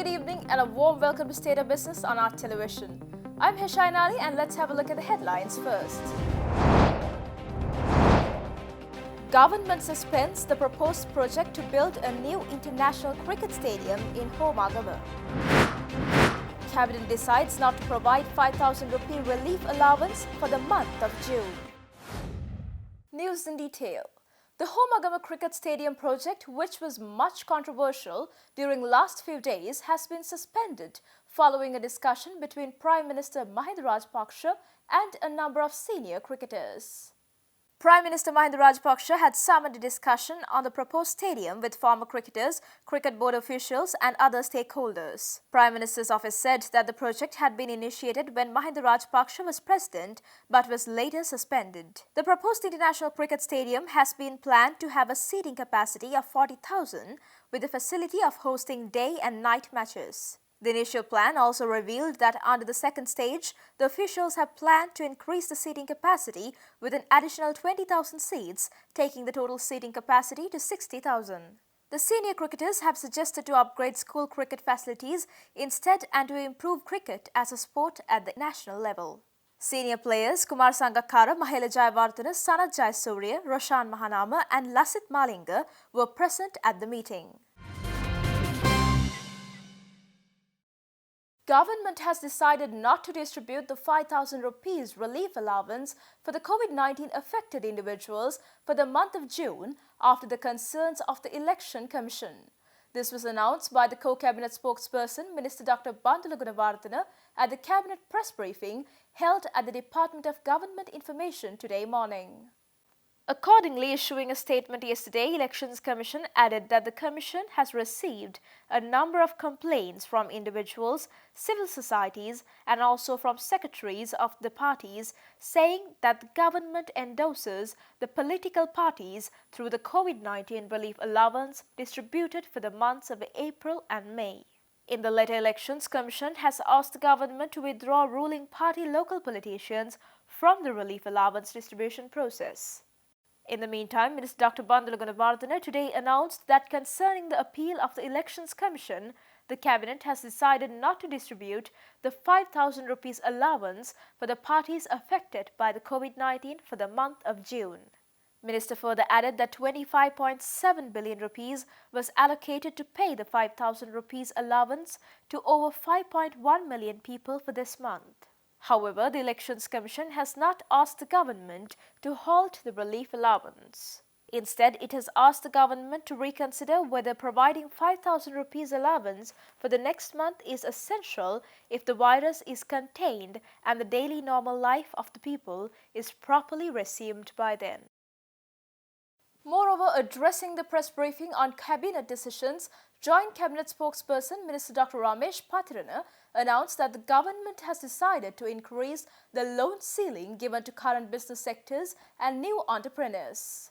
good evening and a warm welcome to State of Business on our television. I'm Heshain Ali and let's have a look at the headlines first. Government suspends the proposed project to build a new international cricket stadium in Homagama. Cabinet decides not to provide 5,000 rupee relief allowance for the month of June. News in detail. The Homagama Cricket Stadium project, which was much controversial during last few days, has been suspended following a discussion between Prime Minister Mahinda Rajapaksa and a number of senior cricketers. Prime Minister Mahinda Rajapaksa had summoned a discussion on the proposed stadium with former cricketers, cricket board officials and other stakeholders. Prime Minister's office said that the project had been initiated when Mahinda Rajapaksa was president but was later suspended. The proposed international cricket stadium has been planned to have a seating capacity of 40,000 with the facility of hosting day and night matches. The initial plan also revealed that under the second stage, the officials have planned to increase the seating capacity with an additional 20,000 seats, taking the total seating capacity to 60,000. The senior cricketers have suggested to upgrade school cricket facilities instead and to improve cricket as a sport at the national level. Senior players Kumar Sangakkara, Mahela Jayawardena, Sanath Jayasuriya, Roshan Mahanama and Lasith Malinga were present at the meeting. Government has decided not to distribute the 5,000 rupees relief allowance for the COVID-19 affected individuals for the month of June after the concerns of the Election Commission. This was announced by the co-cabinet spokesperson, Minister Dr. Bandula Gunawardena, at the cabinet press briefing held at the Department of Government Information today morning. Accordingly, issuing a statement yesterday, Elections Commission added that the Commission has received a number of complaints from individuals, civil societies and also from secretaries of the parties saying that the government endorses the political parties through the COVID-19 relief allowance distributed for the months of April and May. In the letter, Elections Commission has asked the government to withdraw ruling party local politicians from the relief allowance distribution process. In the meantime, Minister Dr. Bandula Gunawardena today announced that concerning the appeal of the Elections Commission, the Cabinet has decided not to distribute the 5,000 rupees allowance for the parties affected by the COVID-19 for the month of June. Minister further added that 25.7 billion rupees was allocated to pay the 5,000 rupees allowance to over 5.1 million people for this month. However, the Elections Commission has not asked the government to halt the relief allowance. Instead, it has asked the government to reconsider whether providing 5,000 rupees allowance for the next month is essential if the virus is contained and the daily normal life of the people is properly resumed by then. Moreover, addressing the press briefing on cabinet decisions, Joint Cabinet spokesperson Minister Dr. Ramesh Patirana announced that the government has decided to increase the loan ceiling given to current business sectors and new entrepreneurs.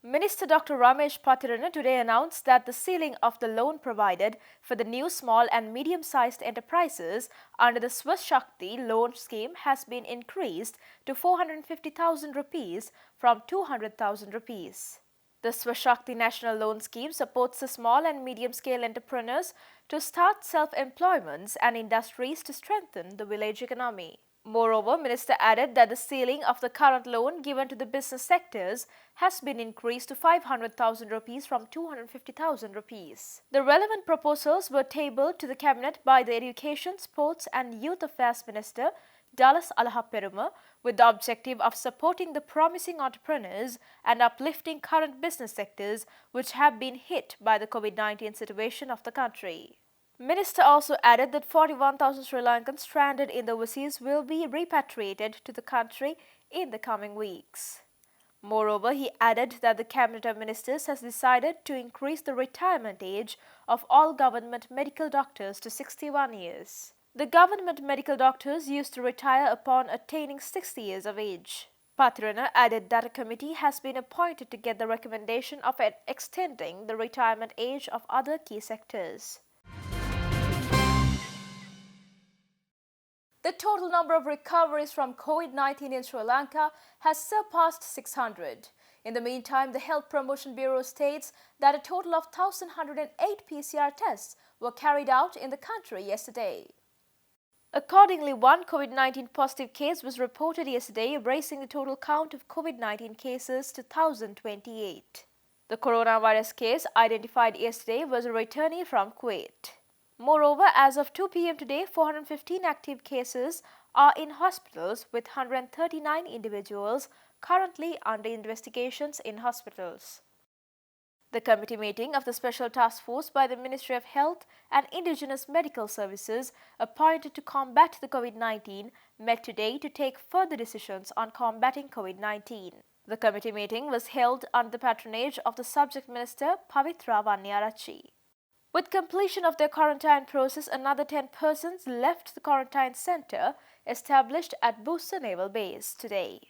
Minister Dr. Ramesh Patirana today announced that the ceiling of the loan provided for the new small and medium-sized enterprises under the Swashakti loan scheme has been increased to 450,000 rupees from 200,000 rupees. The Swashakti National Loan Scheme supports the small and medium-scale entrepreneurs to start self-employments and industries to strengthen the village economy. Moreover, Minister added that the ceiling of the current loan given to the business sectors has been increased to 500,000 rupees from 250,000 rupees. The relevant proposals were tabled to the Cabinet by the Education, Sports and Youth Affairs Minister, Dallas Alahaperuma, with the objective of supporting the promising entrepreneurs and uplifting current business sectors which have been hit by the COVID-19 situation of the country. Minister also added that 41,000 Sri Lankans stranded in the overseas will be repatriated to the country in the coming weeks. Moreover, he added that the Cabinet of Ministers has decided to increase the retirement age of all government medical doctors to 61 years. The government medical doctors used to retire upon attaining 60 years of age. Patirana added that a committee has been appointed to get the recommendation of extending the retirement age of other key sectors. The total number of recoveries from COVID-19 in Sri Lanka has surpassed 600. In the meantime, the Health Promotion Bureau states that a total of 1,108 PCR tests were carried out in the country yesterday. Accordingly, one COVID-19 positive case was reported yesterday, raising the total count of COVID-19 cases to 1,028. The coronavirus case identified yesterday was a returnee from Kuwait. Moreover, as of 2 p.m. today, 415 active cases are in hospitals, with 139 individuals currently under investigations in hospitals. The committee meeting of the Special Task Force by the Ministry of Health and Indigenous Medical Services appointed to combat the COVID-19 met today to take further decisions on combating COVID-19. The committee meeting was held under the patronage of the subject minister Pavitra Wanniyarachchi. With completion of their quarantine process, another 10 persons left the quarantine center established at Booster Naval Base today.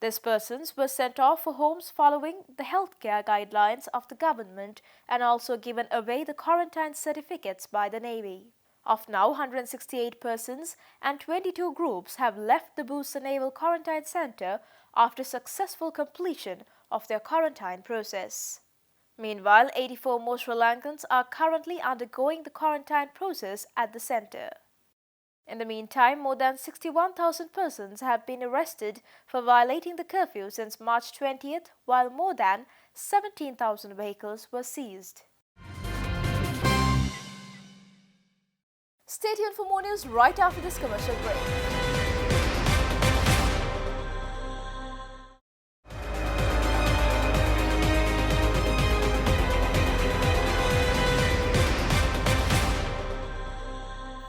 These persons were sent off for homes following the healthcare guidelines of the government and also given away the quarantine certificates by the Navy. Of now, 168 persons and 22 groups have left the Booster Naval Quarantine Center after successful completion of their quarantine process. Meanwhile, 84 more Sri Lankans are currently undergoing the quarantine process at the center. In the meantime, more than 61,000 persons have been arrested for violating the curfew since March 20th, while more than 17,000 vehicles were seized. Stay tuned for more news right after this commercial break.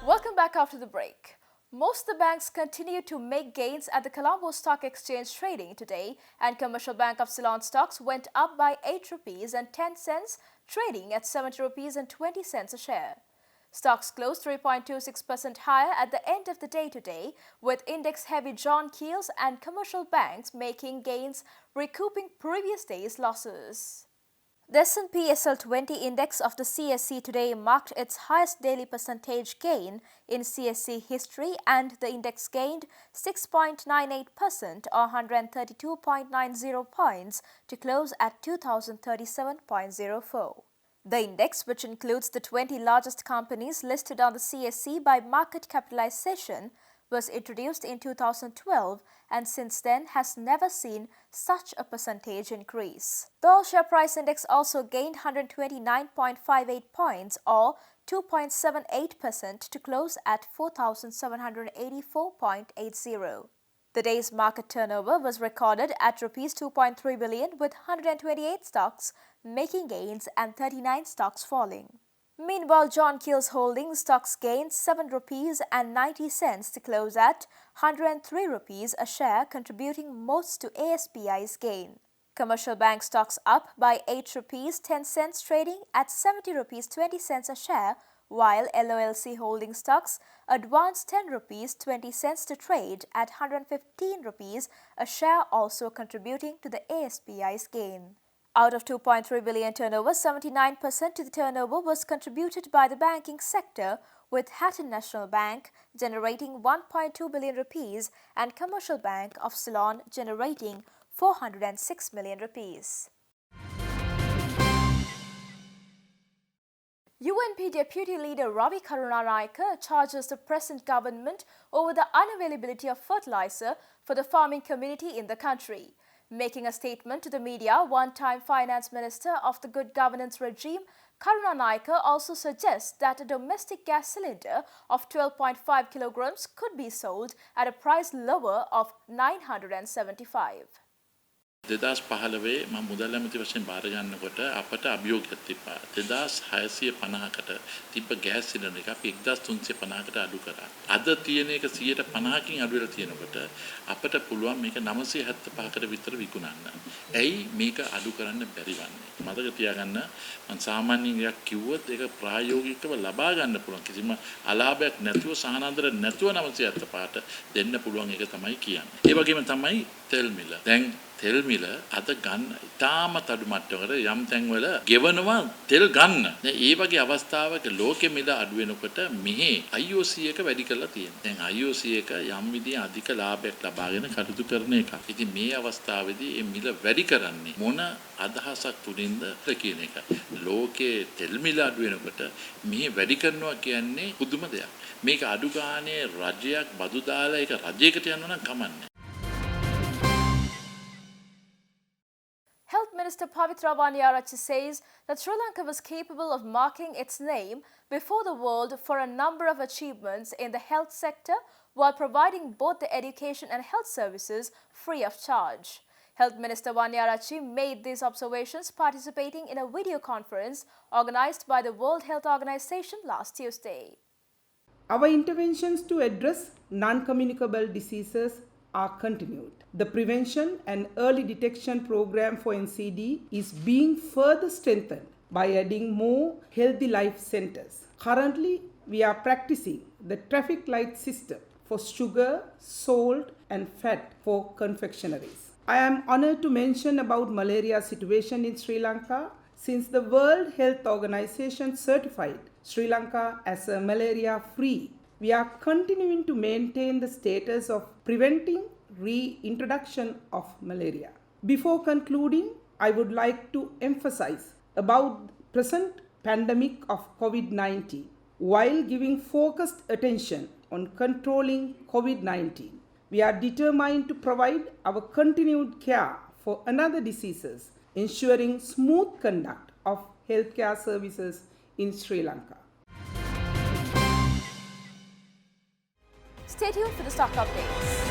Welcome back after the break. Most of the banks continue to make gains at the Colombo Stock Exchange trading today, and Commercial Bank of Ceylon stocks went up by 8 rupees and 10 cents, trading at 70 rupees and 20 cents a share. Stocks closed 3.26% higher at the end of the day today, with index-heavy John Keells and commercial banks making gains, recouping previous day's losses. The S&P SL20 index of the CSE today marked its highest daily percentage gain in CSE history, and the index gained 6.98% or 132.90 points to close at 2,037.04. The index, which includes the 20 largest companies listed on the CSE by market capitalization, was introduced in 2012 and since then has never seen such a percentage increase. The All Share Price Index also gained 129.58 points or 2.78% to close at 4,784.80. The day's market turnover was recorded at Rs 2.3 billion, with 128 stocks making gains and 39 stocks falling. Meanwhile, John Keells Holdings stocks gained 7 rupees and 90 cents to close at 103 rupees a share, contributing most to ASBI's gain. Commercial Bank stocks up by 8 rupees 10 cents, trading at 70 rupees 20 cents a share, while LOLC Holding stocks advanced 10 rupees 20 cents to trade at 115 rupees a share, also contributing to the ASBI's gain. Out of 2.3 billion turnover, 79% to the turnover was contributed by the banking sector, with Hatton National Bank generating 1.2 billion rupees and Commercial Bank of Ceylon generating 406 million rupees. UNP Deputy Leader Ravi Karunanayake charges the present government over the unavailability of fertilizer for the farming community in the country. Making a statement to the media, one-time Finance Minister of the Good Governance regime, Karunanayake also suggests that a domestic gas cylinder of 12.5 kilograms could be sold at a price lower of 975. 2015 මම මුදල් ඇමති වශයෙන් බාර ගන්නකොට අපට අභියෝගයක් තිබ්බා 2650කට තිබ්බ ගෑස් සිලින්ඩර් එක අපි 1350කට අඩු කරා. අද තියෙන එක 150කින් අඩු වෙලා තියෙනකොට අපට පුළුවන් මේක 975කට විතර විකුණන්න. ඇයි මේක අඩු කරන්න බැරි වන්නේ? මතක තියාගන්න මම සාමාන්‍යයෙන් එකක් කිව්වොත් ඒක ප්‍රායෝගිකව ලබා ගන්න පුළුවන්. කිසිම අලාභයක් නැතුව සහනාන්තර නැතුව 975ට දෙන්න පුළුවන් එක තමයි කියන්නේ. ඒ වගේම තමයි තෙල් මිල. දැන් තෙල් මිල අද ගන්න ඉතාමත් අඩු මට්ටමකට යම් තැන්වල ගෙවනවා තෙල් ගන්න. දැන් ඒ වගේ අවස්ථාවක ලෝකෙ මිල අඩු වෙනකොට මෙහි IOC එක වැඩි කරලා තියෙනවා. දැන් IOC එක යම් විදිහේ අධික ලාභයක් ලබාගෙන කටයුතු කරන එකක්. ඉතින් මේ අවස්ථාවේදී මේ මිල වැඩි කරන්නේ මොන අදහසක් තුලින්ද කියන එක. ලෝකයේ තෙල් මිල අඩු වෙනකොට මෙහි වැඩි කරනවා කියන්නේ පුදුම දෙයක්. මේක අඩු ගානේ රජයක් බදු දාලා ඒක රජයකට යනවා නම් කමන්නේ. Health Minister Pavitra Vaniyarachchi says that Sri Lanka was capable of marking its name before the world for a number of achievements in the health sector while providing both the education and health services free of charge. Health Minister Vaniyarachchi made these observations participating in a video conference organized by the World Health Organization last Tuesday. Our interventions to address non-communicable diseases are continued. The prevention and early detection program for NCD is being further strengthened by adding more healthy life centers. Currently, we are practicing the traffic light system for sugar, salt and fat for confectionaries. I am honored to mention about malaria situation in Sri Lanka since the World Health Organization certified Sri Lanka as a malaria-free. We are continuing to maintain the status of preventing reintroduction of malaria. Before concluding, I would like to emphasize about the present pandemic of COVID-19 while giving focused attention on controlling COVID-19. We are determined to provide our continued care for another diseases, ensuring smooth conduct of healthcare services in Sri Lanka. Stay tuned for the stock updates.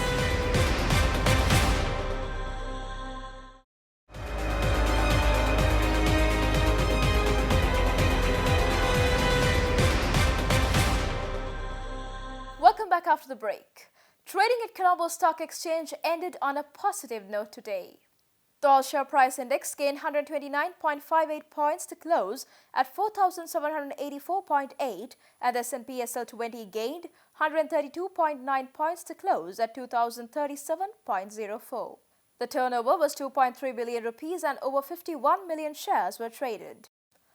Welcome back after the break. Trading at Colombo Stock Exchange ended on a positive note today. The all-share price index gained 129.58 points to close at 4,784.8 and the S&P SL20 gained 132.9 points to close at 2,037.04. The turnover was 2.3 billion rupees and over 51 million shares were traded.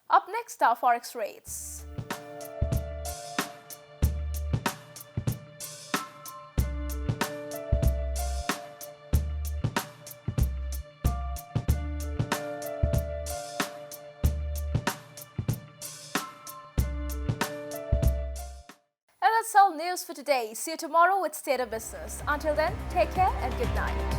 Up next are forex rates. That's all news for today. See you tomorrow with State of Business. Until then, take care and good night.